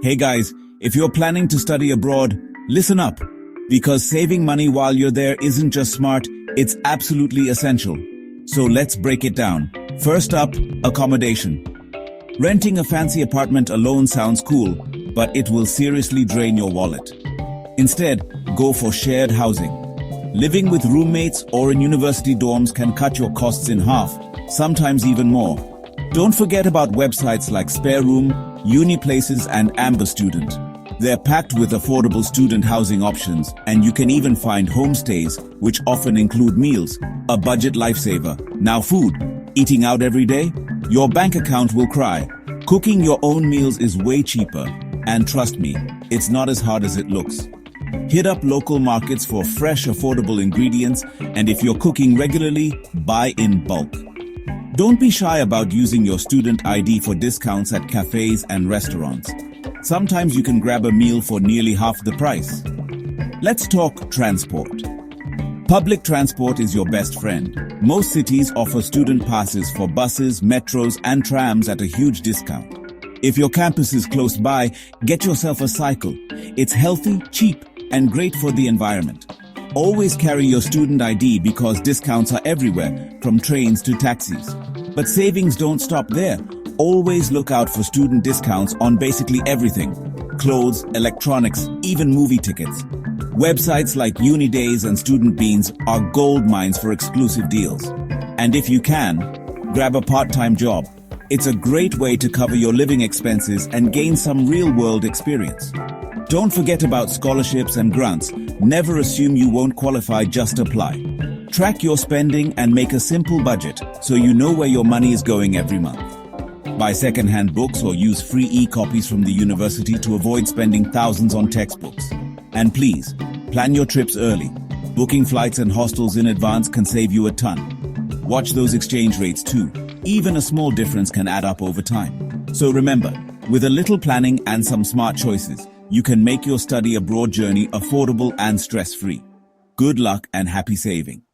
Hey guys, if you're planning to study abroad, listen up. Because saving money while you're there isn't just smart, it's absolutely essential. So let's break it down. First up, accommodation. Renting a fancy apartment alone sounds cool, but it will seriously drain your wallet. Instead, go for shared housing. Living with roommates or in university dorms can cut your costs in half, sometimes even more. Don't forget about websites like Spare Room, Uniplaces and Amber Student. They're packed with affordable student housing options, and you can even find homestays, which often include meals, a budget lifesaver. Now food. Eating out every day? Your bank account will cry. Cooking your own meals is way cheaper. And trust me, it's not as hard as it looks. Hit up local markets for fresh, affordable ingredients, and if you're cooking regularly, buy in bulk. Don't be shy about using your student ID for discounts at cafes and restaurants. Sometimes you can grab a meal for nearly half the price. Let's talk transport. Public transport is your best friend. Most cities offer student passes for buses, metros, and trams at a huge discount. If your campus is close by, get yourself a cycle. It's healthy, cheap, and great for the environment. Always carry your student ID because discounts are everywhere, from trains to taxis. But savings don't stop there. Always look out for student discounts on basically everything. Clothes, electronics, even movie tickets. Websites like Unidays and Student Beans are gold mines for exclusive deals. And if you can, grab a part-time job. It's a great way to cover your living expenses and gain some real-world experience. Don't forget about scholarships and grants. Never assume you won't qualify, just apply. Track your spending and make a simple budget so you know where your money is going every month. Buy second-hand books or use free e-copies from the university to avoid spending thousands on textbooks. And please, plan your trips early. Booking flights and hostels in advance can save you a ton. Watch those exchange rates too. Even a small difference can add up over time. So remember, with a little planning and some smart choices, you can make your study abroad journey affordable and stress-free. Good luck and happy saving.